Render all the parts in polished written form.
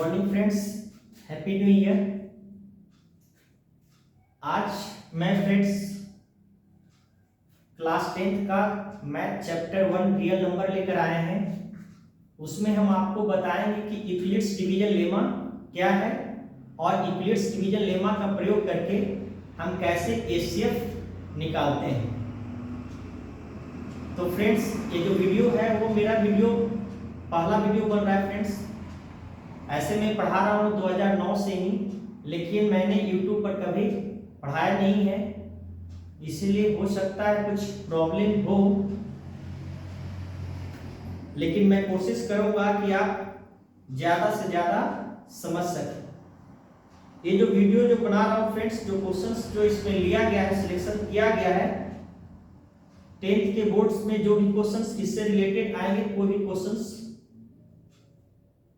Morning friends, happy new year. आज मैं friends class 10th का मैथ चैप्टर 1 रियल नंबर लेकर आए हैं। उसमें हम आपको बताएंगे कि यूक्लिड्स डिवीजन लेमा क्या है और यूक्लिड्स डिवीजन लेमा का प्रयोग करके हम कैसे एचसीएफ निकालते हैं। तो फ्रेंड्स, ये जो वीडियो है वो मेरा पहला वीडियो बन रहा है फ्रेंड्स। ऐसे मैं पढ़ा रहा हूँ 2009 से ही, लेकिन मैंने YouTube पर कभी पढ़ाया नहीं है, इसीलिए हो सकता है कुछ प्रॉब्लम हो, लेकिन मैं कोशिश करूंगा कि आप ज़्यादा से ज़्यादा समझ सकें। ये जो वीडियो जो बना रहा हूँ फ्रेंड्स, जो क्वेश्चंस जो इसमें लिया गया है, सिलेक्शन किया गया है 10th के बोर्ड्स में, जो भी क्वेश्चंस इससे रिलेटेड आएंगे, कोई भी क्वेश्चंस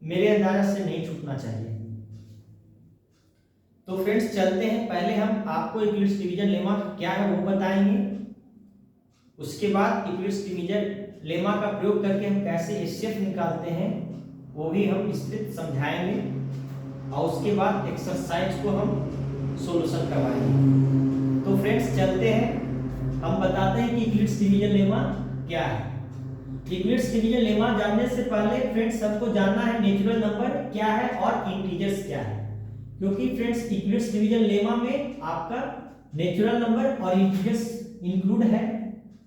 मेरे अंदाजा से नहीं छूटना चाहिए। तो फ्रेंड्स चलते हैं, पहले हम आपको यूक्लिड्स डिवीजन लेमा क्या है वो बताएंगे। उसके बाद यूक्लिड्स डिवीजन लेमा का प्रयोग करके हम कैसे एचसीएफ निकालते हैं वो भी हम विस्तृत समझाएंगे, और उसके बाद एक्सरसाइज को हम सॉल्यूशन करवाएंगे। तो फ्रेंड्स चलते हैं, हम बताते हैं कि यूक्लिड्स डिवीजन लेमा क्या है। यूक्लिड्स डिवीजन लेमा जानने से पहले फ्रेंड्स सबको जानना है नेचुरल नंबर क्या है और इंटीजर्स क्या है, क्योंकि फ्रेंड्स यूक्लिड्स डिवीजन लेमा में आपका नेचुरल नंबर और इंटीजर्स इंक्लूड है,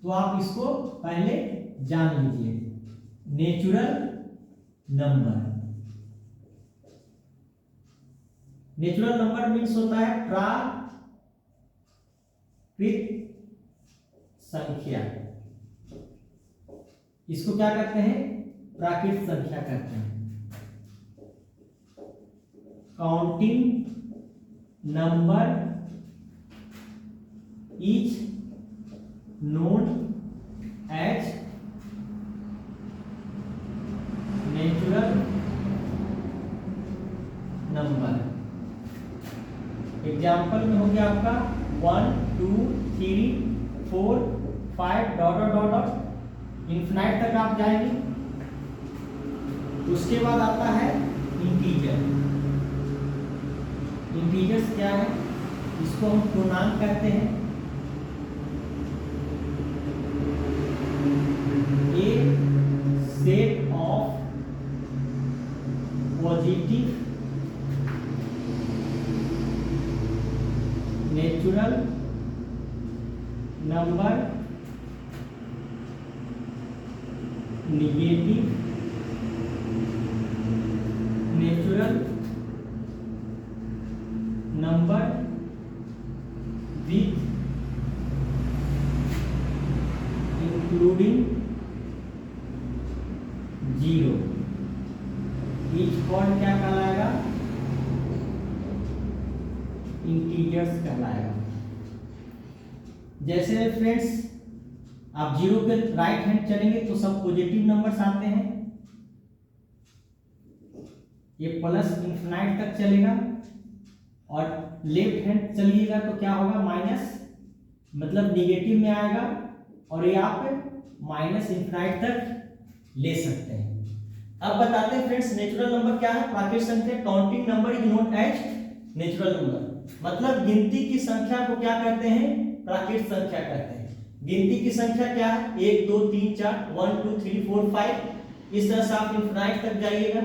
तो आप इसको पहले जान लीजिए। नेचुरल नंबर मीन्स होता है प्राकृत संख्या। इसको क्या कहते हैं? प्राकृत संख्या कहते हैं। Counting number is known as natural number. Example में हो गया आपका 1 2 3 4 5 डॉट डॉट डॉट इन्फिनाइट तक आप जाएंगे। उसके बाद आता है इंटीजर। इंटीजर्स क्या है? इसको हम पूर्णांक कहते हैं। A set of positive natural number, negative natural number with including zero, each called क्या कहलाएगा? इंटीजर्स कहलाएगा। जैसे फ्रेंड्स आप जीरो के राइट हैंड चलेंगे तो सब पॉजिटिव नंबर्स आते हैं, ये प्लस इंफिनाइट तक चलेगा, और लेफ्ट हैंड चलिएगा तो क्या होगा? माइनस, मतलब निगेटिव में आएगा, और ये आप माइनस इंफिनाइट तक ले सकते हैं। अब बताते हैं फ्रेंड्स नेचुरल नंबर क्या है। प्राकृत संख्या, counting number is known as natural number, मतलब गिनती की संख्या को क्या कहते हैं? प्राकृत संख्या कहते हैं। गिनती की संख्या क्या है? 1 2 3 4 1 2 3 4 5, इस तरह से आप इंफिनाइट तक जाइएगा।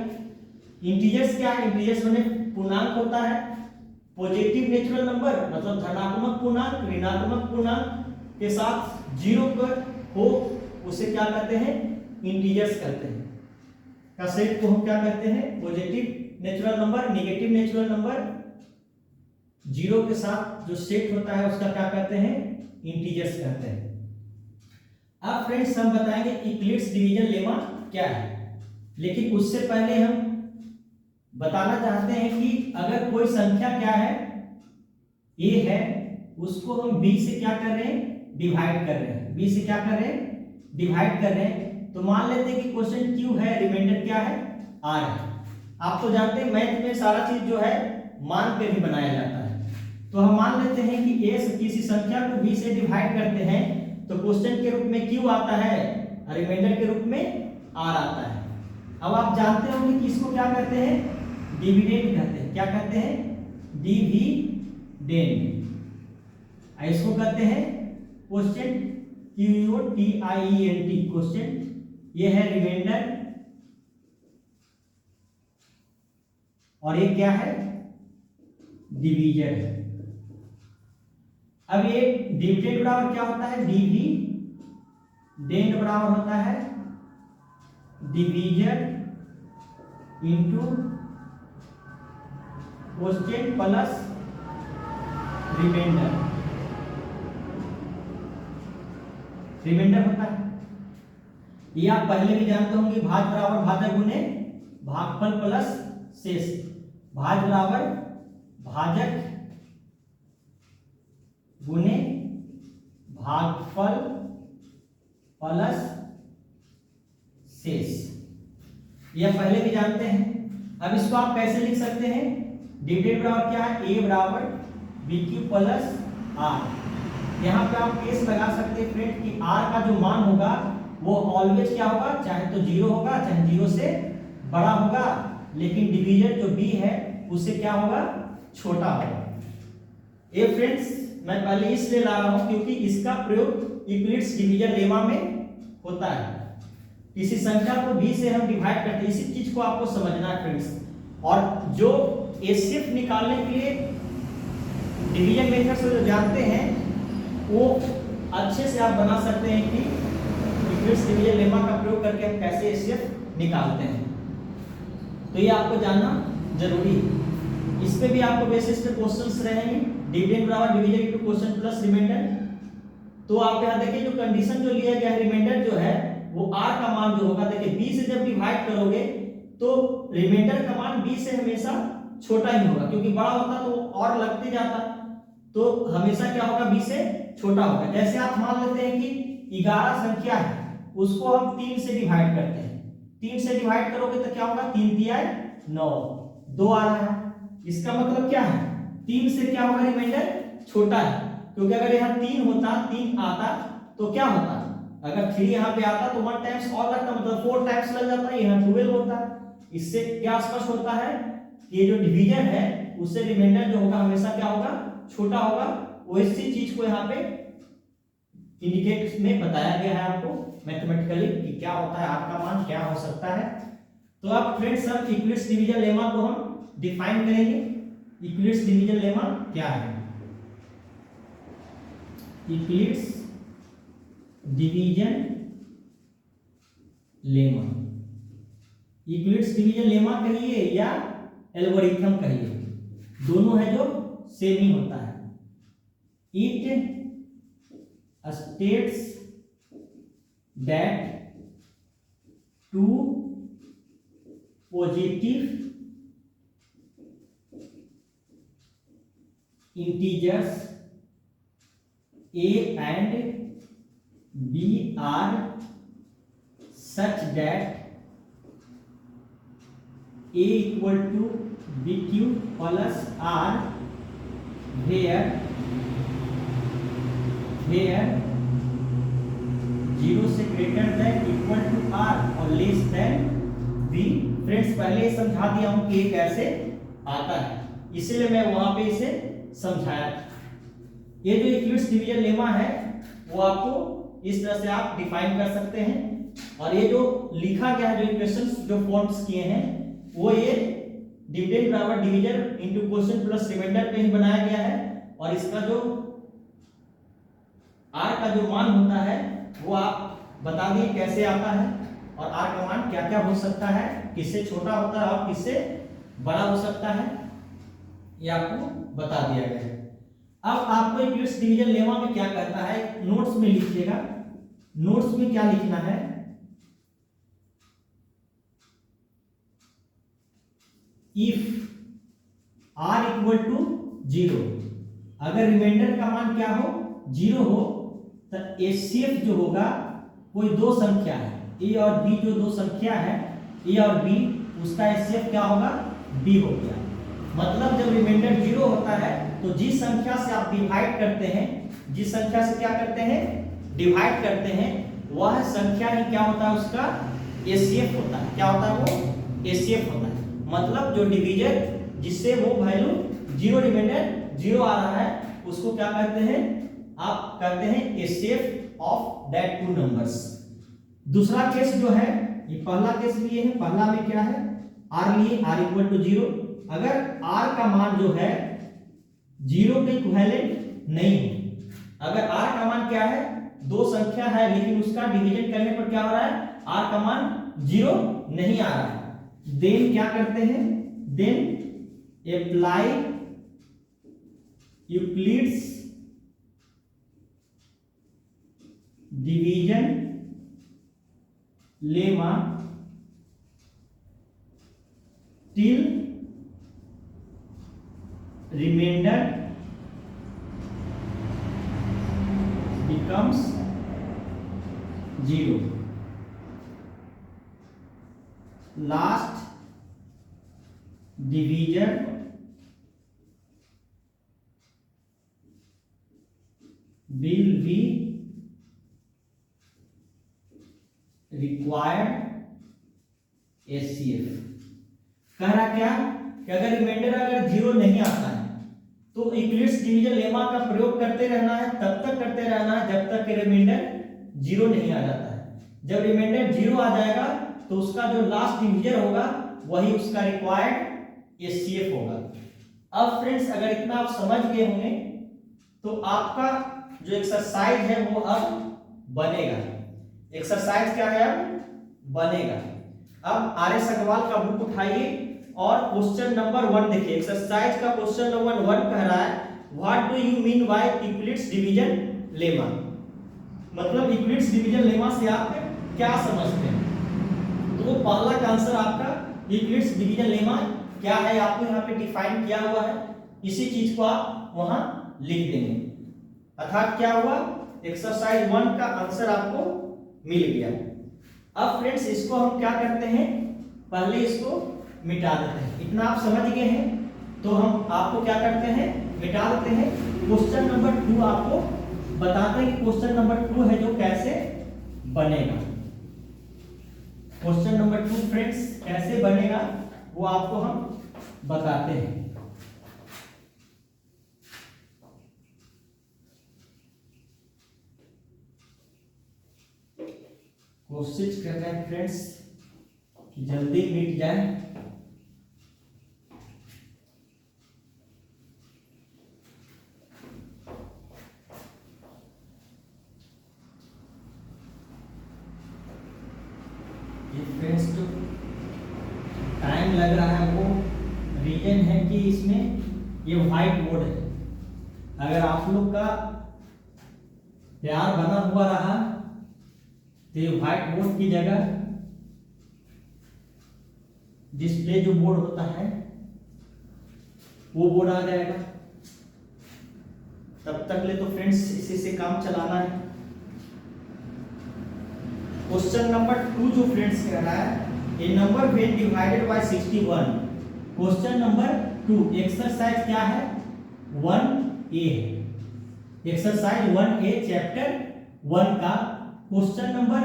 इंटीजर्स क्या है? इंटीजर्स में पूर्णांक होता है। पॉजिटिव नेचुरल नंबर मतलब धनात्मक पूर्णांक, ऋणात्मक पूर्णांक के साथ जीरो पर हो, उसे क्या कहते हैं? इंटीजर्स कहते हैं। का सेट को हम क्या कहते हैं? Positive natural number, negative natural number, zero के साथ जो सेट होता है उसका क्या कहते हैं? इंटीजर्स कहते हैं। अब फ्रेंड्स हम बताएंगे यूक्लिड्स डिवीजन लेमा क्या है, लेकिन उससे पहले हम बताना चाहते हैं कि अगर कोई संख्या क्या है, ए है, उसको हम बी से क्या कर रहे हैं? डिवाइड कर रहे हैं। बी से क्या कर रहे हैं? डिवाइड कर रहे हैं। तो मान लेते हैं कि क्वेश्चन क्यू है, रिमाइंडर क्या है? आर है। आप तो जानते हैं मैथ में सारा चीज जो है मान के ही बनाया जाता है। तो हम मान लेते हैं कि ए किसी संख्या को बी से डिवाइड करते हैं, तो क्वेश्चन के रूप में क्यू आता है, रिमाइंडर के रूप में आर आता है। अब आप जानते होंगे कि इसको क्या कहते हैं? डिविडेंड कहते हैं। क्या कहते हैं? डिविडेंड। इसको कहते हैं क्वोशिएंट, QUOTIENT क्वोशिएंट। ये है रिमाइंडर और ये क्या है? डिवीजन है। अब ये डिविडेंड बराबर क्या होता है? डिविडेंड बराबर होता है division into quotient plus reminder. Reminder होता है, ये आप पहले भी जानते होंगे, भाज बराबर भाजक गुने भागफल प्लस शेष। भाज बराबर भाजक गुने भागफल प्लस शेष, यह पहले भी जानते हैं। अब इसको आप कैसे लिख सकते हैं? डिविडेंड बराबर क्या है? ए बराबर BQ प्लस आर। यहाँ पे आप केस लगा सकते हैं फ्रेंड कि आर का जो मान होगा वो ऑलवेज क्या होगा? चाहे तो 0 होगा, चाहे 0 से बड़ा होगा, लेकिन डिवीजन जो बी है उससे क्या होगा? छोटा होगा। ये फ्रेंड्स मैं पहले इसलिए ला रहा हूं क्योंकि इसका प्रयोग यूक्लिड्स डिवीजन लेमा में होता है। किसी संख्या को b से हम डिवाइड करते हैं, इसी चीज को आपको समझना है फ्रेंड्स। और जो एचसीएफ निकालने के लिए डिवीजन मेथड से जो जानते हैं वो अच्छे से आप बना सकते हैं कि यूक्लिड्स डिवीजन लेमा का प्रयोग करके हम कैसे एचसीएफ निकालते हैं। तो ये आपको जानना जरूरी है। इस पे भी आपको बेसिस पे क्वेश्चंस रहेंगे। डिविडेंड बराबर division into quotient plus reminder. तो आप यहाँ देखिए जो कंडीशन जो लिया गया है, रिमाइंडर जो है वो r का मान जो होगा, देखिए b से जब डिवाइड करोगे तो रिमाइंडर का मान b से हमेशा छोटा ही होगा, क्योंकि बड़ा होता तो और लगते जाता, तो हमेशा क्या होगा? b से छोटा होगा। जैसे आप मान लेते हैं कि 11 संख्या है, उसको हम 3 से डिवाइड करते हैं। 3 से डिवाइड करोगे तो क्या होगा? 3 3 9, 2 आ रहा है। इसका मतलब क्या है? 3 से क्या होगा? रिमाइंडर छोटा है, क्योंकि अगर यहाँ 3 होता, 3 आता तो क्या होता? अगर 3 यहाँ पे आता तो 1 टाइम्स और लगता, मतलब 4 टाइम्स लग जाता, यहाँ 12 होता। इससे क्या स्पष्ट होता है कि ये जो डिवीजन है उससे रिमाइंडर जो होगा हमेशा क्या होगा? छोटा होगा। वैसी चीज को यहाँ पे इंडिकेट में बताया गया है आपको मैथमेटिकली कि क्या होता है, r का मान क्या हो सकता है। तो अब फ्रेंड्स हम यूक्लिड्स डिवीजन लेमा को हम डिफाइन करेंगे। यूक्लिड्स डिवीजन लेमा क्या है? Euclid's division lemma, Euclid's division lemma कहिए या एल्गोरिथम कहिए, दोनों है जो सेम ही होता है। It states that two positive integers a and b are such that a equal to bq plus r where 0 से greater than equal to r और लेस देन b। फ्रेंड्स पहले समझा दिया हूं कि ये कैसे आता है, इसीलिए मैं वहां पे इसे समझाया। ये जो यूक्लिड्स डिवीजन लेमा है वो आपको इस तरह से आप डिफाइन कर सकते हैं। और ये जो लिखा गया है, जो इक्वेशंस जो फॉर्म्स किए हैं, वो ये डिविडेंड बराबर division into quotient plus reminder पे ही बनाया गया है। और इसका जो r का जो मान होता है वो आप बता दिए कैसे आता है, और r का मान क्या क्या हो सकता है, किससे छोटा होता है और किससे बड़ा हो सकता है, ये आपको बता दिया गया है। अब आपको यूक्लिड्स डिवीजन लेमा में क्या कहता है, नोट्स में लिखिएगा। नोट्स में क्या लिखना है? इफ r इक्वल टू 0, अगर रिमाइंडर का मान क्या हो? 0 हो, तो एचसीएफ जो होगा कोई दो संख्या है, a और b, जो दो संख्या है a और b, उसका एचसीएफ क्या होगा? b हो गया। मतलब जब रिमाइंडर 0 होता है तो जिस संख्या से आप डिवाइड करते हैं, जिस संख्या से क्या करते हैं? डिवाइड करते हैं, वह संख्या ही क्या होता है? उसका एचसीएफ होता है। क्या होता है वो? एचसीएफ होता है। मतलब जो डिवीजन जिससे वो वैल्यू 0 रिमाइंडर 0 आ रहा है उसको क्या कहते हैं, आप कहते हैं HCF of that two numbers. दूसरा केस जो है, ये पहला केस लिए है, पहला में क्या है, आर लिए, आर इक्वल टू 0। अगर आर का मान जो है 0 के इक्विवेलेंट नहीं है, अगर आर का मान क्या है, दो संख्या है लेकिन उसका डिवीजन करने पर क्या हो रहा है, आर का मान 0 नहीं आ रहा है, देन क्या करते हैं, then apply Euclid's division lemma till reminder becomes 0। Last division will be required HCF। कह रहा क्या कि अगर रिमाइंडर अगर 0 नहीं आता है तो यूक्लिड्स डिवीजन लेमा का प्रयोग करते रहना है, तब तक करते रहना है जब तक कि रिमाइंडर 0 नहीं आ जाता है। जब रिमाइंडर 0 आ जाएगा तो उसका जो लास्ट डिवीजर होगा वही उसका रिक्वायर्ड एचसीएफ होगा। अब फ्रेंड्स अगर इतना आप समझ गए होंगे तो आपका जो एक्सरसाइज है वो अब बनेगा। एक्सरसाइज क्या है, अब बनेगा। अब आर एस अग्रवाल का बुक उठाइए और क्वेश्चन नंबर 1 देखिए। एक्सरसाइज का क्वेश्चन नंबर 1 कह रहा है what do you mean by Euclid's division lemma, मतलब यूक्लिड्स डिवीजन लेमा से आप क्या समझते हैं। तो वो पहला का आंसर आपका यूक्लिड्स डिवीजन लेमा क्या है आपको यहाँ पे डिफाइन किया हुआ है, इसी चीज को आप वहां लिख देंगे। अर्थात क्या हुआ, एक्सरसाइज 1 का आंसर आपको मिल गया। अब फ्रेंड्स इसको हम क्या करते हैं, पहले इसको मिटा देते हैं। इतना आप समझ गए हैं तो हम आपको क्या करते हैं, मिटा देते हैं। क्वेश्चन नंबर 2 आपको बताते हैं कि क्वेश्चन नंबर 2 है जो कैसे बनेगा। क्वेश्चन नंबर 2 फ्रेंड्स कैसे बनेगा वो आपको हम बताते हैं। कोशिश कर रहे हैं फ्रेंड्स कि जल्दी मिट जाए। ये फ्रेंड्स जो टाइम लग रहा है वो रीजन है कि इसमें ये व्हाइट बोर्ड है। अगर आप लोग का प्यार बना हुआ रहा तो ये व्हाइट बोर्ड की जगह डिस्प्ले जो बोर्ड होता है वो बोर्ड आ जाएगा। तब तक ले तो फ्रेंड्स इसी से काम चलाना है। क्वेश्चन नंबर 2 जो फ्रेंड्स कह रहा है a number when divided by 61। Question number 2 exercise क्या है, 1A है। एक्सरसाइज 1A चैप्टर 1 का क्वेश्चन नंबर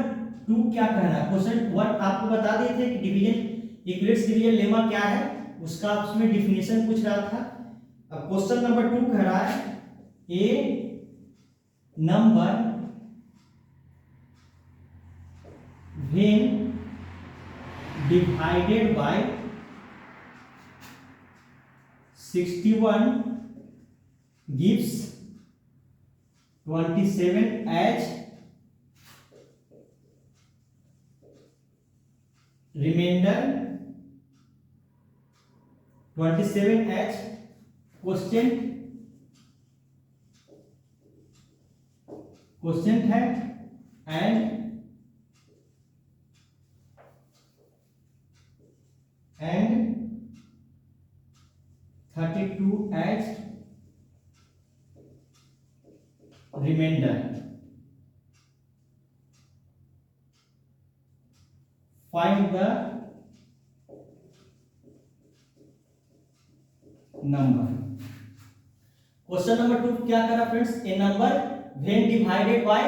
2 क्या कह रहा है। क्वेश्चन 1 आपको बता दिए थे कि डिवीजन यूक्लिड्स डिवीजन लेमा क्या है, उसका उसमें डिफिनेशन पूछ रहा था। अब क्वेश्चन नंबर 2 कह रहा है a number when divided by 61 gives 27 as remainder 27 as question है and 32 as remainder। Find the number। Question number 2 क्या करा friends, a number when divided by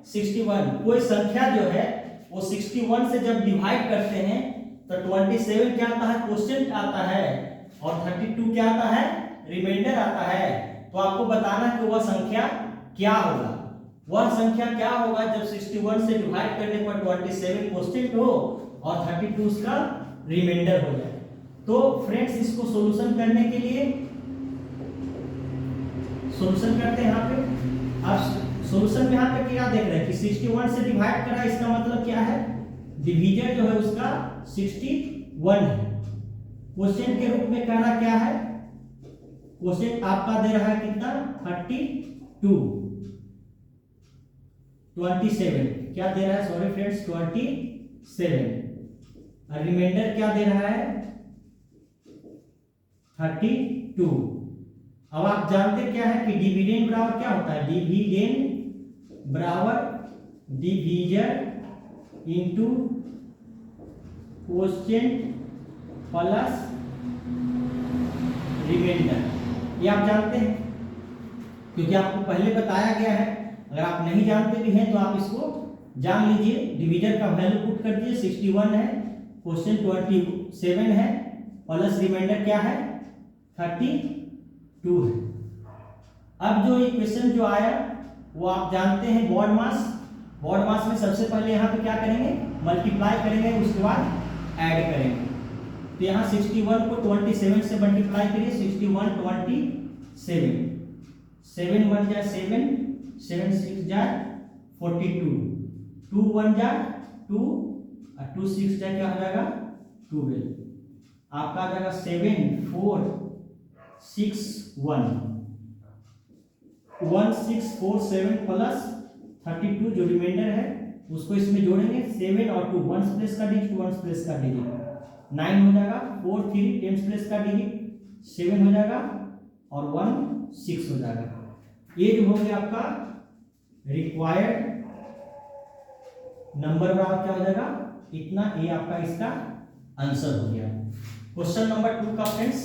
61। कोई संख्या जो है वो 61 से जब डिवाइड करते हैं तो 27 क्या आता है, क्वोशिएंट आता है, और 32 क्या आता है, रिमाइंडर आता है। तो आपको बताना है कि वह संख्या क्या होगा। वह संख्या क्या होगा जब 61 से डिवाइड करने पर 27 क्वोशिएंट हो और 32 उसका रिमाइंडर हो जाए। तो फ्रेंड्स इसको सॉल्यूशन करने के लिए सॉल्यूशन करते हैं यहाँ पे। अब सॉल्यूशन में यहाँ पे क्या देख रहे हैं कि 61 से डिवाइड करा, इसका मतलब क्या है, डिवीजर जो है उसका 61 है। क्वोशिएंट के रूप में कहना क्या है, क्वोशिएंट आपका दे रहा है कितना, 32, 27 क्या दे रहा है, सॉरी फ्रेंड्स 27, और रिमाइंडर क्या दे रहा है 32। अब आप जानते क्या है कि डिविडेंड बराबर क्या होता है, डिविडेंड बराबर divisor into quotient plus reminder, ये आप जानते हैं क्योंकि आपको पहले बताया गया है। अगर आप नहीं जानते भी हैं तो आप इसको जान लीजिए। डिवीजर का वैल्यू पुट कर दीजिए, 61 है, क्वोशिएंट 27 है, प्लस रिमाइंडर क्या है 32 है। अब जो इक्वेशन जो आया वो आप जानते हैं बॉड मास। बॉड मास में सबसे पहले यहाँ पे क्या करेंगे, मल्टीप्लाई करेंगे, उसके बाद ऐड करेंगे। तो यहाँ 61 को 27 से मल्टीप्लाई करिए, 61 27, 7 1 जा 7, 7 6 जा 42, 2 1 जा 2, और 2 6 जा क्या हो जाएगा 12, आपका आ जाएगा 7 4 6 1, 1 6 4 7 प्लस 32 जो रिमाइंडर है उसको इसमें जोड़ेंगे, 7 और 2 1 प्लेस का डिजिट, 1 प्लेस का डिजिट 9 हो जाएगा, 4 3 10 प्लेस का डिजिट 7 हो जाएगा, और 1 6 हो जाएगा। ये जो हो गया आपका रिक्वायर्ड नंबर बराबर क्या हो जाएगा इतना, ये आपका इसका आंसर हो गया। क्वेश्चन नंबर 2 का फ्रेंड्स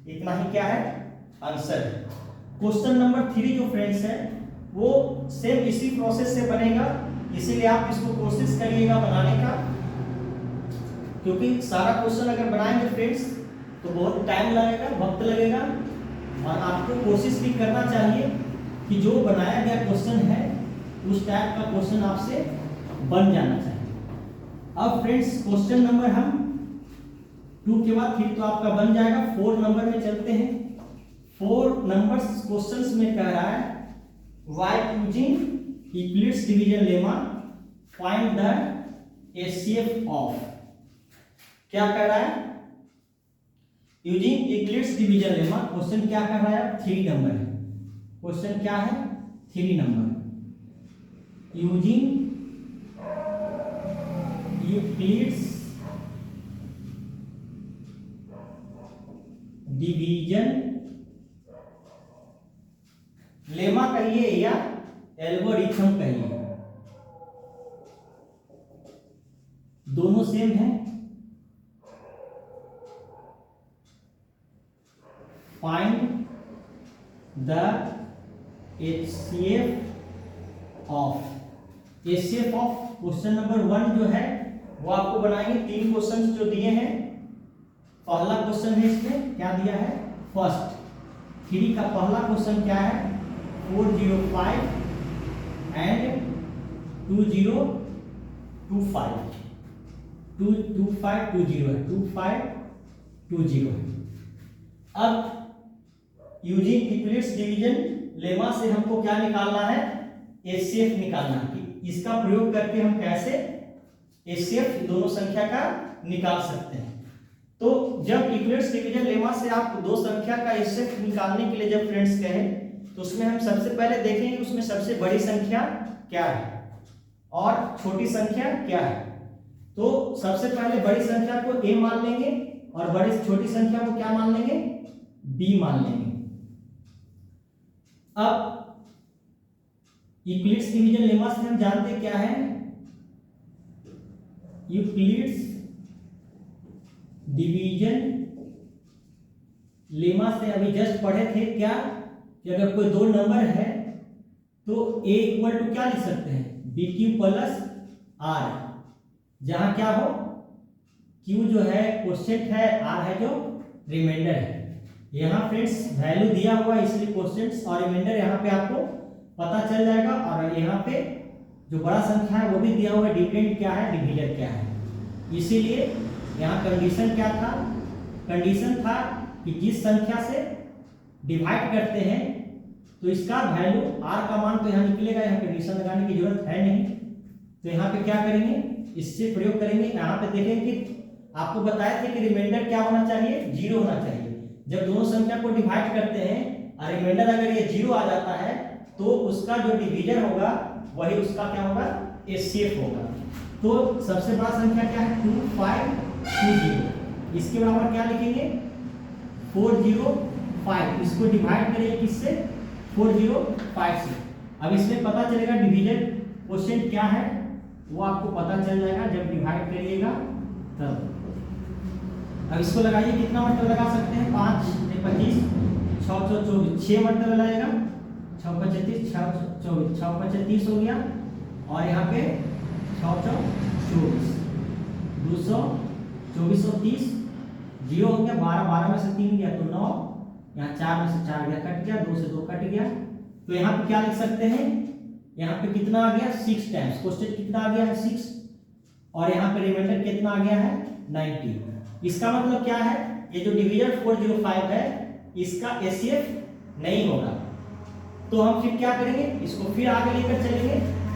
इतना ही क्या है आंसर है। क्वेश्चन नंबर 3 जो फ्रेंड्स है वो सेम इसी प्रोसेस से बनेगा, इसीलिए आप इसको कोशिश करिएगा बनाने का, क्योंकि सारा क्वेश्चन अगर बनाएंगे फ्रेंड्स तो बहुत टाइम लगेगा, वक्त लगेगा, और आपको कोशिश भी करना चाहिए कि जो बनाया गया क्वेश्चन है उस टाइप का क्वेश्चन आपसे बन जाना चाहिए। अब फ्रेंड्स क्वेश्चन नंबर हम 2 के बाद फिर तो आपका बन जाएगा, 4 नंबर में चलते हैं। 4 नंबर्स क्वेश्चंस में कह रहा है Y using Euclid's division lemma find the HCF of, क्या कह रहा है, using Euclid's division lemma. Question क्या कर रहा है, 3 नंबर है, क्वेश्चन क्या है 3 number, using Euclid's division lemma कहिए या एल्गोरिथम कहिए, दोनों सेम है। Find the HCF of, HCF of question number 1 जो है वो आपको बनाएंगे। 3 क्वेश्चंस जो दिए हैं, पहला क्वेश्चन है इसमें क्या दिया है, फर्स्ट 3 का पहला क्वेश्चन क्या है 405 एंड 2025, 2520 है, 2520 है। अब यूजिंग यूक्लिड्स डिवीजन लेमा से हमको क्या निकालना है, एचसीएफ निकालना है कि इसका प्रयोग करके हम कैसे एचसीएफ दोनों संख्या का निकाल सकते हैं। तो जब यूक्लिड्स डिवीजन लेमा से आप दो संख्या का एचसीएफ निकालने के लिए जब फ्रेंड्स कहें तो उसमें हम सबसे पहले देखेंगे उसमें सबसे बड़ी संख्या क्या है और छोटी संख्या क्या है। तो सबसे पहले बड़ी संख्या को a मान लेंगे और बड़ी छोटी संख्या को क्या मान लेंगे, b मान लेंगे। अब यूक्लिड्स डिवीजन लेमा से हम जानते क्या है, यूक्लिड्स डिवीजन लेमा से अभी जस्ट पढ़े थे क्या कि अगर कोई दो नंबर है तो a इक्वल टू क्या लिख सकते हैं, bq प्लस r, जहां क्या हो Q जो है क्वोशिएंट है, R है जो रिमाइंडर है। यहाँ फ्रेंड्स वैल्यू दिया हुआ है इसलिए क्वोशिएंट्स और रिमाइंडर यहाँ पे आपको पता चल जाएगा। और यहाँ पे जो बड़ा संख्या है वो भी दिया हुआ है, डिविडेंड क्या है, डिविजन क्या है। इसीलिए यहाँ कंडीशन क्या था, कंडीशन था कि जिस संख्या से डिवाइड करते हैं तो इसका वैल्यू R का मान तो यहाँ निकलेगा, यहाँ कंडीशन लगाने की जरूरत है नहीं। तो यहाँ पे क्या करेंगे, इससे प्रयोग करेंगे। यहाँ पे देखेंगे कि आपको बताया था कि रिमाइंडर क्या होना चाहिए, 0 होना चाहिए। जब दोनों संख्या को डिवाइड करते हैं और रिमाइंडर अगर ये 0 आ जाता है तो उसका जो डिवीजन होगा वही उसका क्या होगा, एचसीएफ होगा। तो सबसे बड़ा संख्या क्या है, 2520। इसके बराबर क्या लिखेंगे, 405। इसको डिवाइड करेंगे किससे, 405 से। अब इसमें पता चलेगा डिवीजन क्वोशिएंट क्या है, वो आपको पता चल जाएगा जब डिवाइड करिएगा तब। अब इसको लगाइए, कितना मरतबा लगा सकते हैं, 5 25 6 24, 6 मरतबा लगाएगा, 6 25 6 24, 6 25 हो गया। और यहाँ पे 6 24 200 2430 जीरो हो गया, 12 12 में से 3 गया तो 9, यहाँ 4 में से 4 गया, कट गया, 2 से 2 कट गया। तो यहाँ पे क्या लिख सकते हैं, यहाँ पे कितना आ गया, 6 टाइम्स। क्वेश्चन कितना आ गया है, 6। और यहाँ पे रिमाइंडर कितना आ गया है, 90। इसका मतलब क्या है, ये जो डिवीजन 405 है इसका एचसीएफ नहीं होगा। तो हम फिर क्या करेंगे, इसको फिर आगे लेकर चलेंगे।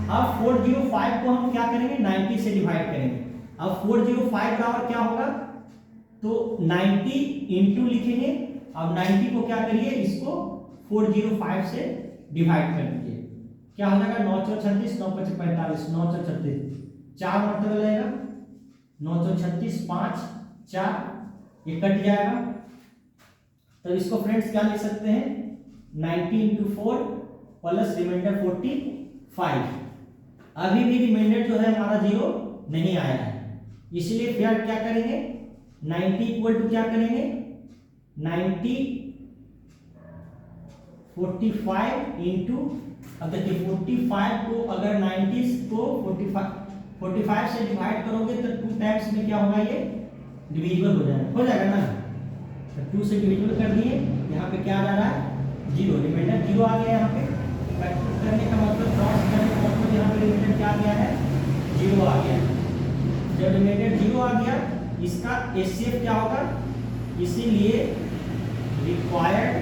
अब 405 को हम क्या करेंगे, 90 से डिवाइड करेंगे। अब 405 बराबर क्या होगा, तो 90 इंटू लिखेंगे। अब 90 को क्या करिए, इसको 405 से डिवाइड कर दीजिए, क्या हो जाएगा, 9 4 36 9 5 45 9 4 36, 4 मरतबा लगेगा, 9 4 36 5 4, ये कट जाएगा। तो इसको फ्रेंड्स क्या लिख सकते हैं, 90 इंटू 4 प्लस रिमाइंडर 45। अभी भी रिमाइंडर जो है हमारा 0 नहीं आया है, इसलिए फिर क्या करेंगे, 90 इक्वल टू क्या करेंगे, 90 45 इंटू, अब देखिए 45 को अगर 90 को 45 से डिवाइड करोगे तो 2 टाइम्स में क्या होगा, ये डिविजिबल हो जाएगा ना। तो 2 से डिविजिबल कर दिए, यहाँ पे क्या आ जा रहा है, 0, रिमाइंडर 0 आ गया। यहाँ पे करने का मतलब, क्रॉस करने का मतलब यहाँ पे रिमाइंडर क्या आ गया है, 0 आ गया। जब रिमाइंडर 0 आ गया, इसका एचसीएफ क्या होगा, इसीलिए required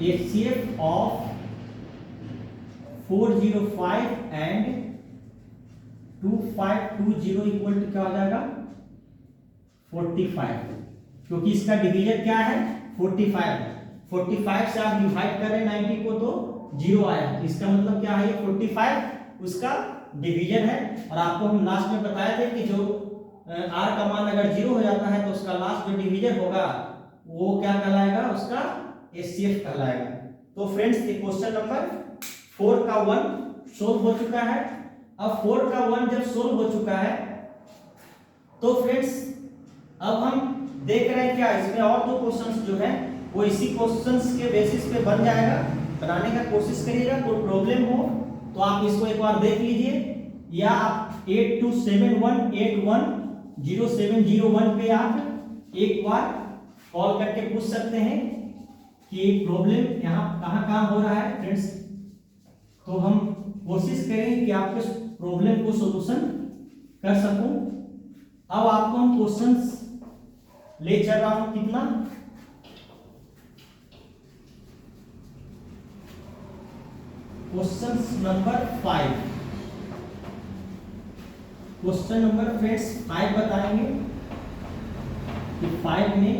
HCF of 405 and 2520 equal to क्या हो जाएगा, 45। क्योंकि इसका डिवीजन क्या है, 45। 45 से आप डिवाइड कर रहे हैं 90 को तो 0 आया, इसका मतलब क्या है, 45 उसका डिवीजन है। और आपको हम लास्ट में बताए थे कि जो r का मान अगर 0 हो जाता है तो उसका लास्ट जो डिवीजन होगा वो क्या कहलाएगा, उसका एचसीएफ कहलाएगा। तो फ्रेंड्स ये क्वेश्चन नंबर 4 का 1 सोल्व हो चुका है। अब 4 का 1 जब सोल्व हो चुका है तो फ्रेंड्स अब हम देख रहे हैं क्या, इसमें और 2 क्वेश्चंस जो है वो इसी क्वेश्चंस के बेसिस पे बन जाएगा। बनाने का कोशिश करिएगा, कोई प्रॉब्लम हो तो आप इसको एक बार देख लीजिए, या आप 8271810701 पे आप एक बार कॉल करके पूछ सकते हैं कि प्रॉब्लम यहाँ कहाँ हो रहा है फ्रेंड्स। तो हम कोशिश करेंगे कि आपके प्रॉब्लम को सॉल्यूशन कर सकूं। अब आपको हम क्वेश्चंस ले चल रहा हूं, कितना, question number 5। Question number friends 5 बताएंगे कि 5 में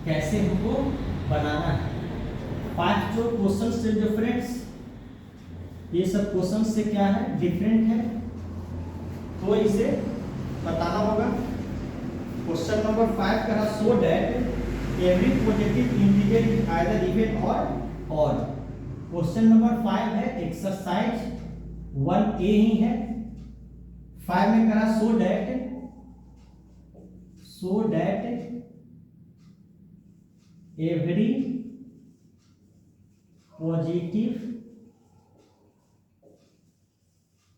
कैसे हमको बनाना है। 5 जो क्वेश्चन से जो फ्रेंड्स ये सब क्वेश्चन से क्या है, डिफरेंट है, तो इसे बताना होगा। क्वेश्चन नंबर 5 का show that every positive integer is either even और ऑड। क्वेश्चन नंबर 5 है, एक्सरसाइज 1A ही है। 5 में करा so that every positive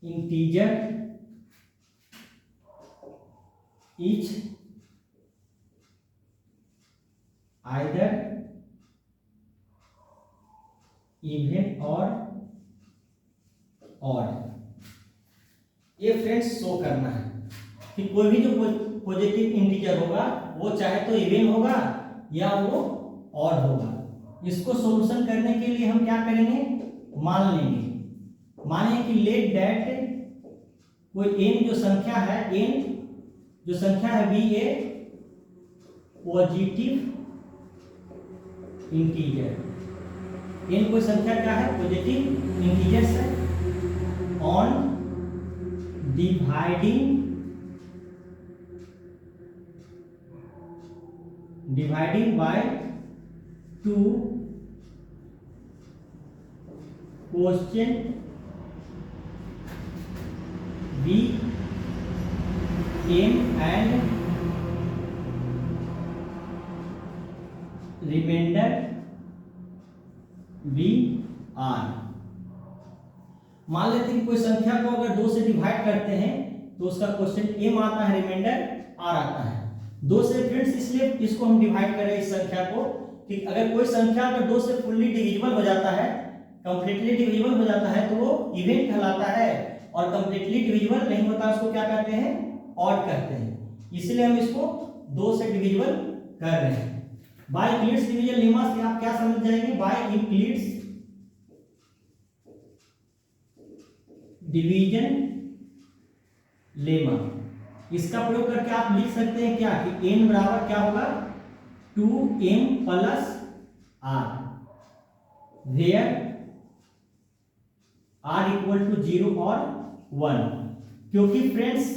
integer each either even or odd। ये फ्रेंड्स शो करना है कि कोई भी जो पॉजिटिव इंटीजर होगा वो चाहे तो इवन होगा या वो ऑड होगा। इसको सॉल्यूशन करने के लिए हम क्या करेंगे, मान लेंगे, माने कि लेट दैट कोई n जो संख्या है, n जो संख्या है B a positive integer. n कोई संख्या क्या है, पॉजिटिव इंटीजर्स है। On dividing by 2 quotient b m and remainder b r। मान लेते हैं कि कोई संख्या को अगर 2 से डिवाइड करते हैं तो उसका क्वेश्चन m आता है, रिमाइंडर r आता है। 2 से फ्रेंड्स इसलिए इसको हम डिवाइड करें इस संख्या को कि अगर कोई संख्या अगर 2 से फुल्ली डिविजिबल हो जाता है, कंप्लीटली डिविजिबल हो जाता है तो वो इवन कहलाता है, और कंप्लीटली डिविजिबल नहीं होता उसको क्या कहते हैं, ऑड कहते हैं। इसलिए हम इसको 2 से डिविजिबल कर रहे हैं। बाय यूक्लिड्स डिवीजन लेमा से आप क्या समझ जाएंगे, बाय यूक्लिड्स डिवीजन लेमा, इसका प्रयोग करके आप लिख सकते हैं क्या कि n बराबर क्या होगा 2m plus r, where r equal to 0 और 1। क्योंकि फ्रेंड्स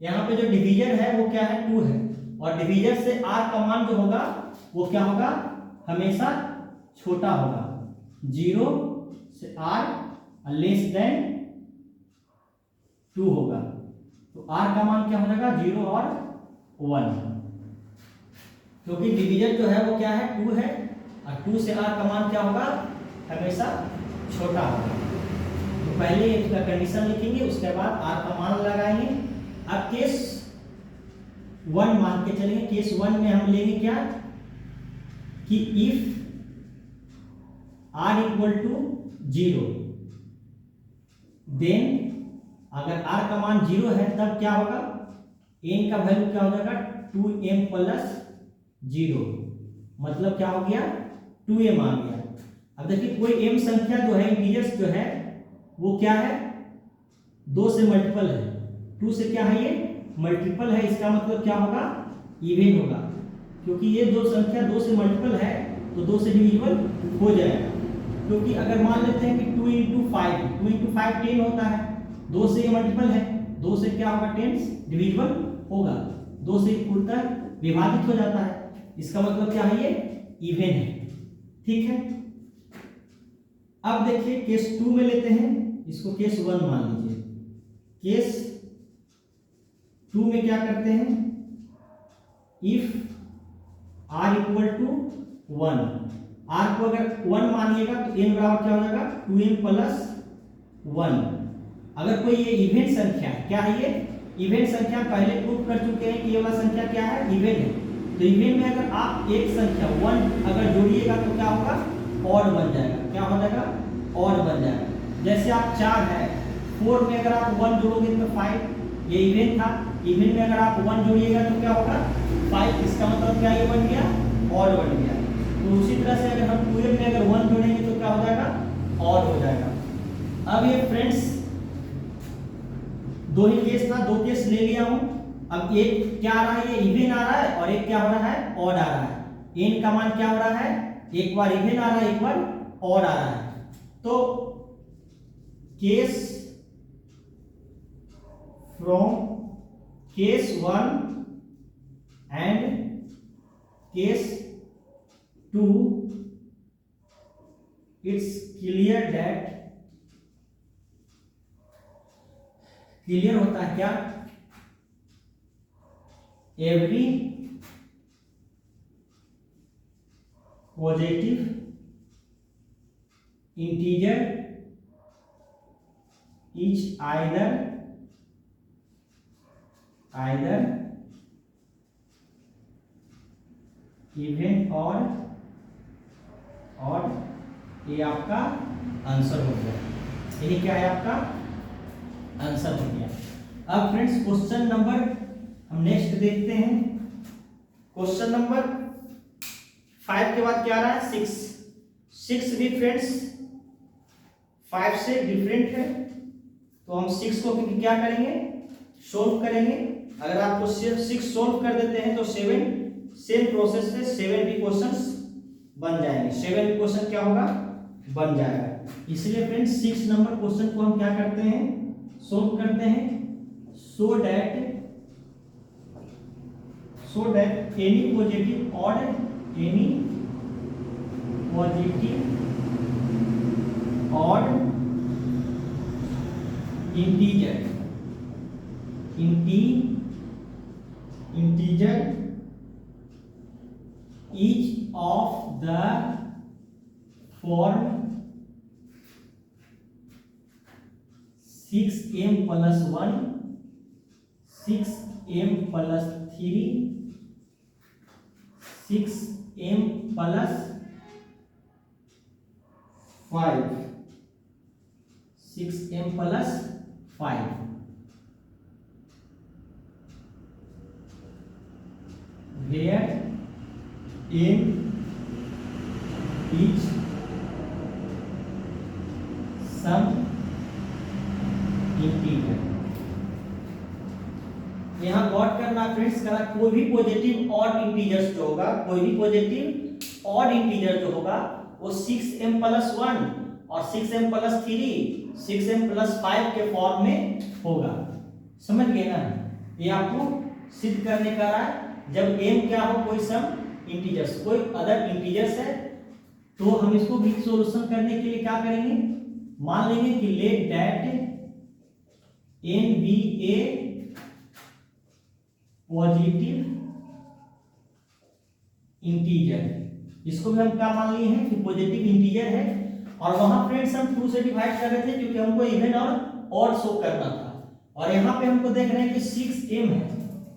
यहाँ पे जो डिवीजर है वो क्या है 2 है, और डिवीजर से r का मान जो होगा वो क्या होगा, हमेशा छोटा होगा। 0 से r लेस देन 2 होगा, तो r का मान क्या हो जाएगा 0 और 1। क्योंकि डिवीजन जो है वो क्या है 2 है, और 2 से r का मान क्या होगा, हमेशा छोटा होगा। तो पहले इसका कंडीशन लिखेंगे, उसके बाद r का मान लगाएंगे। अब केस 1 मान के चलेंगे। केस 1 में हम लेंगे क्या कि if r equal to 0, then अगर r का मान 0 है तब क्या होगा, n का वैल्यू क्या हो जाएगा 2m प्लस 0, मतलब क्या हो गया 2m आ गया। अब देखिए कोई m संख्या जो है, इंटीजर्स जो है वो क्या है 2 से मल्टीपल है, 2 से क्या है ये मल्टीपल है, इसका मतलब क्या होगा इवन होगा। क्योंकि ये दो संख्या 2 से मल्टीपल है तो 2 से डिविजिबल हो जाएगा। क्योंकि अगर मान लेते हैं कि 2 इंटू 5 10 होता है, 2 से ये मल्टीपल है, 2 से क्या होगा 10 डिविजिबल होगा, 2 से पूर्णतः विभाजित हो जाता है, इसका मतलब क्या है ये इवन है। ठीक है, अब देखिए केस 2 में लेते हैं, इसको केस 1 मान लीजिए। केस 2 में क्या करते हैं, if r equal to 1, r को अगर 1 मानिएगा तो n बराबर क्या हो जाएगा 2m प्लस 1। अगर कोई ये इवेंट संख्या क्या है, ये इवेंट संख्या पहले प्रूव कर चुके हैं कि ये वाला संख्या क्या है इवेंट है। तो इवेंट में अगर आप एक संख्या 1 अगर जोड़िएगा तो क्या होगा ऑड बन जाएगा, क्या हो जाएगा ऑड बन जाएगा। जैसे आप 4 है, 4 में अगर आप 1 जोड़ोगे तो 5, ये इवेंट था, इवेंट में अगर आप 1 जोड़िएगा तो क्या होगा 5, इसका मतलब क्या ये बन गया ऑड बन गया। तो उसी तरह से अगर हम 12 में अगर 1 जोड़ेंगे तो क्या हो जाएगा ऑड हो जाएगा। अब ये फ्रेंड्स 2 ही केस था, 2 केस ले लिया हूं। अब एक क्या आ रहा है, ये इवन आ रहा है, और एक क्या हो रहा है ऑड आ रहा है। n का मान क्या हो रहा है, एक बार इवन आ रहा है, एक बार ऑड आ रहा है। तो case from case 1 and case 2 it's clear that, clear होता है क्या, every positive integer is either even और ये आपका आंसर हो गया। ये क्या है आपका आंसर हो गया। अब फ्रेंड्स क्वेश्चन नंबर हम नेक्स्ट देखते हैं। क्वेश्चन नंबर 5 के बाद क्या आ रहा है 6 भी फ्रेंड्स 5 से डिफरेंट है, तो हम 6 को क्या करेंगे सोल्व करेंगे। अगर आपको सिर्फ 6 सोल्व कर देते हैं तो 7 सेम प्रोसेस से 7 भी क्वेश्चंस बन जाएंगे, 7 क्वेश्चन क्या होगा बन जाएगा। इसलिए फ्रेंड्स 6 नंबर क्वेश्चन को हम क्या करते हैं सोल्व करते हैं, so that any positive odd integer each of the form 6m plus 1 6m plus 3 6m plus 5 6m plus 5 where m is some integer. यहाँ गौर करना फ्रेंड्स, करा कोई भी पॉजिटिव ऑड इंटीजर्स जो होगा, कोई भी पॉजिटिव ऑड इंटीजर जो होगा वो 6m plus 1 और 6m plus 3 6m plus 5 के फॉर्म में होगा। समझ गए ना, ये आपको सिद्ध करने का रहा है। जब m क्या हो कोई सम इंटीजर्स कोई अदर इंटीजर्स है तो हम इसको भी सॉल्यूशन करने के लिए क्या करेंगे, मान लेंगे कि let that n be a positive integer. इसको भी हम क्या मान लिए हैं कि पॉजिटिव इंटीजर है। और वहां फ्रेंड्स हम 2 से डिवाइड कर रहे थे क्योंकि हमको इवन और ऑड शो करना था, और यहाँ पे हमको देख रहे हैं कि 6m है,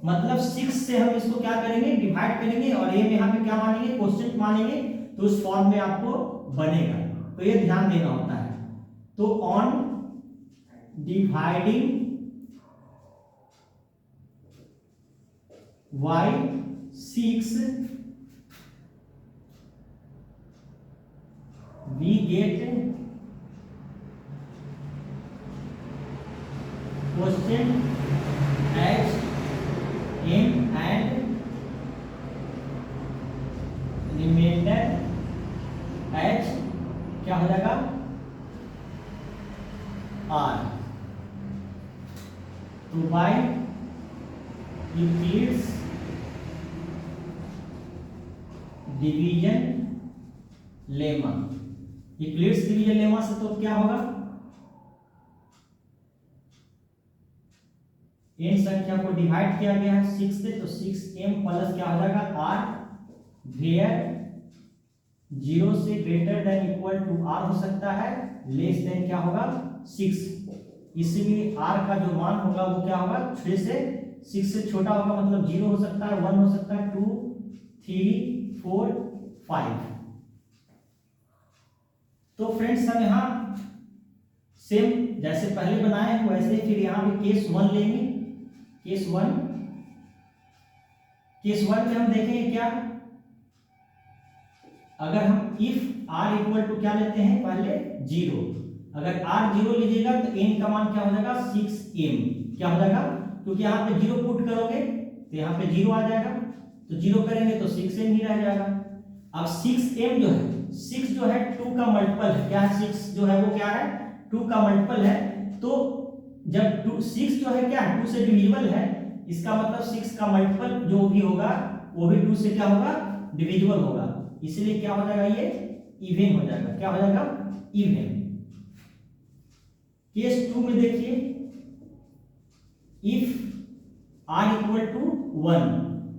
मतलब 6 से हम इसको क्या करेंगे डिवाइड करेंगे और ये यहाँ पे क्या मानेंगे क्वोशिएंट मानेंगे, तो उस फॉर्म में आपको बनेगा। तो ये ध्यान देना होता है। तो on dividing y 6 we get quotient as m and remainder as क्या हो जाएगा r। तो by Euclid's division lemma, Euclid's division lemma से तो क्या होगा n संख्या को डिवाइड किया गया है 6 से, तो 6m प्लस क्या हो जाएगा r वेयर 0 से greater than equal to r हो सकता है, लेस देन क्या होगा 6। इसलिए r का जो मान होगा वो क्या होगा 6 से छोटा होगा, मतलब 0 हो सकता है, 1 हो सकता है, 2 3 4 5। तो फ्रेंड्स हम यहाँ सेम जैसे पहले बनाए हैं वैसे ही फिर यहाँ भी केस 1 लेंगे। केस 1 में हम देखेंगे क्या, अगर हम इफ r इक्वल टू क्या लेते हैं पहले 0, अगर r 0 लीजिएगा तो n का मान क्या हो जाएगा 6m क्या हो जाएगा, क्योंकि यहाँ पे 0 पुट करोगे तो यहाँ पे 0 आ जाएगा, तो 0 करेंगे तो 6m ही रह जाएगा। अब 6m जो है 6 जो है 2 का मल्टीपल है, क्या है 6 जो है वो क्या है 2 का मल्टीपल है। तो जब 6 जो है क्या है 2 से डिविजिबल है, इसका मतलब 6 का मल्टीपल जो भी होगा वो भी 2 से क्या होगा डिविजिबल होगा, इसलिए क्या हो जाएगा ये इवन हो जाएगा। क्या हो जाएगा इवन। केस 2 में देखिए if r equal to 1,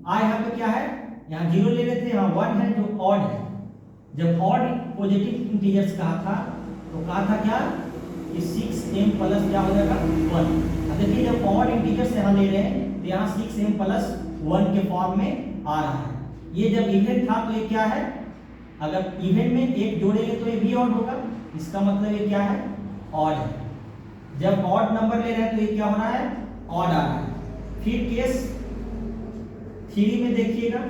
r यहाँ पे क्या है यहाँ 0 ले रहे थे, यहाँ 1 है जो ऑड है। जब ऑड पॉजिटिव इंटीजर्स कहा था तो कहा था क्या कि 6m प्लस क्या हो जाएगा 1। अब देखिए जब ऑड इंटीजर्स यहाँ ले रहे हैं तो यहाँ 6m प्लस 1 के फॉर्म में आ रहा है। ये जब इवन था तो ये क्या है, अगर इवन में एक जोड़ेंगे तो ये भी ऑड होगा, इसका मतलब ये क्या है, ऑड है। जब ऑड नंबर ले रहे हैं तो ये क्या हो रहा है, ऑड आ रहा है। फिर केस 3 में देखिएगा,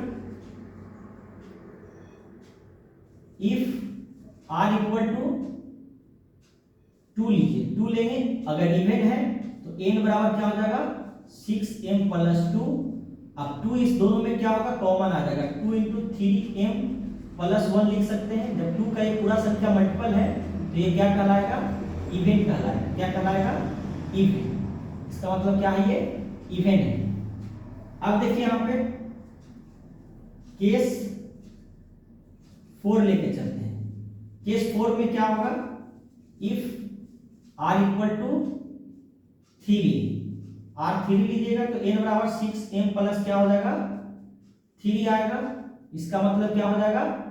इफ आर इक्वल टू 2 लीजिए, 2 लेंगे, अगर इवन है तो n बराबर क्या हो जाएगा 6m प्लस 2। अब 2 इस दोनों में क्या होगा, कॉमन आ जाएगा, 2 इंटू 3m प्लस 1 लिख सकते हैं। जब 2 का एक पूरा संख्या मल्टीपल है तो ये क्या कहलाएगा, इवेंट कहलाएगा। क्या कहलाएगा, इवेंट। इसका मतलब क्या है, ये इवेंट है। अब देखिए यहां पे केस 4 लेके चलते हैं। केस 4 में क्या होगा, if R equal to 3, R 3 लीजिएगा तो n बराबर 6m प्लस क्या हो जाएगा 3 आएगा। इसका मतलब क्या हो जाएगा,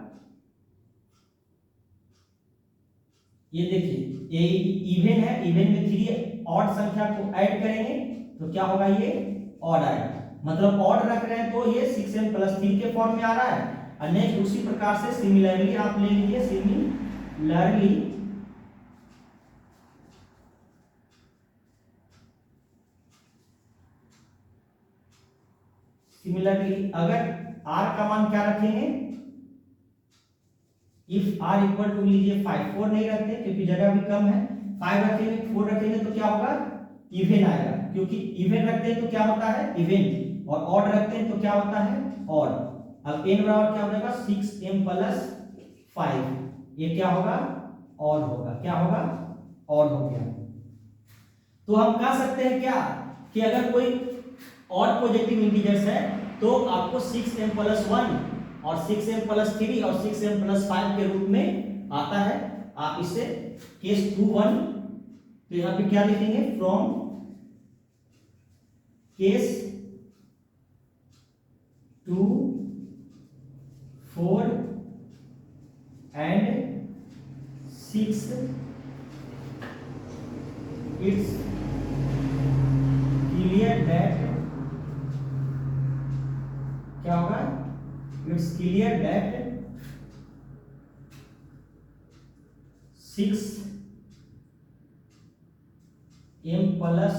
ये देखिए ये इवन है, इवन में 3 ऑड संख्या को ऐड करेंगे तो क्या होगा, ये ऑड आएगा। मतलब ऑड रख रहे हैं तो ये 6m प्लस 3 के फॉर्म में आ रहा है। और नेक्स्ट उसी प्रकार से सिमिलरली आप ले लीजिए, सिमिलरली अगर r का मान क्या रखेंगे, इफ r इक्वल टू लीजिए 5, 4 नहीं रखते क्योंकि जगह भी कम है, 5 रखेंगे, 4 रखेंगे तो क्या होगा, इवन आएगा। क्योंकि इवन रखते हैं तो क्या होता है, इवेंट, और ऑड रखते हैं तो क्या होता है, ऑड। अब n बराबर क्या हो जाएगा 6m प्लस 5, ये क्या होगा, ऑड होगा। क्या होगा, ऑड हो गया। तो हम कह सकते हैं क्या कि अगर कोई ऑड पॉजिटिव इंटीजर्स है तो आपको 6m प्लस 1 और 6m प्लस 3 और 6m प्लस 5 के रूप में आता है। आप इसे केस 2-1 तो यहां पे क्या लिखेंगे, from case 2, 4 and 6 it's clear that क्या होगा, it's clear that 6m plus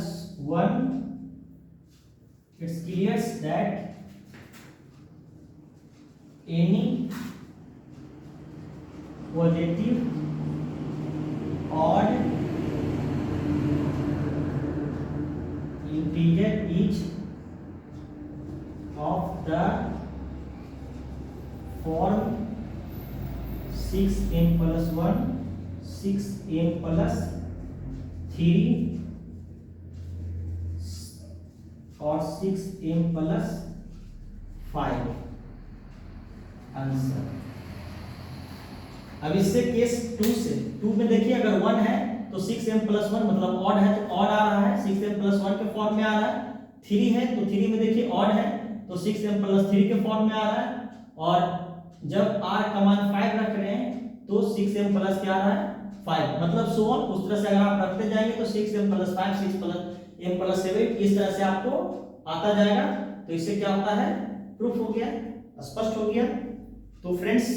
1 it's clear that any positive odd integer is of the form 6m plus 1 6m plus 3 और 6m प्लस 5 आंसर। अब इससे केस 2 से 2 में देखिए अगर 1 है तो 6m प्लस 1 मतलब ऑड है तो ऑड आ रहा है, 6m प्लस 1 के फॉर्म में आ रहा है। 3 है तो 3 में देखिए ऑड है तो 6m प्लस 3 के फॉर्म में आ रहा है। और जब r का मान 5 रख रहे हैं तो 6m प्लस क्या आ रहा है 5, मतलब सो ऑन। उस तरह से अगर आप रखते जाएंगे तो 6m plus 5 6 plus m plus 7 इस तरह से आपको आता जाएगा। तो इससे क्या होता है, प्रूफ हो गया, स्पष्ट हो गया। तो फ्रेंड्स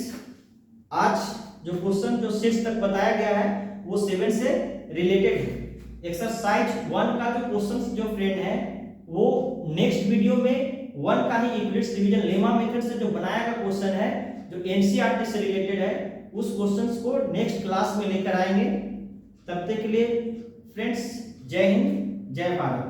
आज जो क्वेश्चन जो 6 तक बताया गया है वो 7 से रिलेटेड है। एक्सरसाइज 1 का जो क्वेश्चन जो फ्रेंड है वो नेक्स्ट वीडियो में 1 का ही यूक्लिड्स डिवीजन लेमा मेथड से जो बनाया गया क्वेश्चन है जो एनसीईआरटी से रिलेटेड है उस क्वेश्चंस को नेक्स्ट क्लास में लेकर आएंगे। तब तक के लिए फ्रेंड्स जय हिंद जय भारत।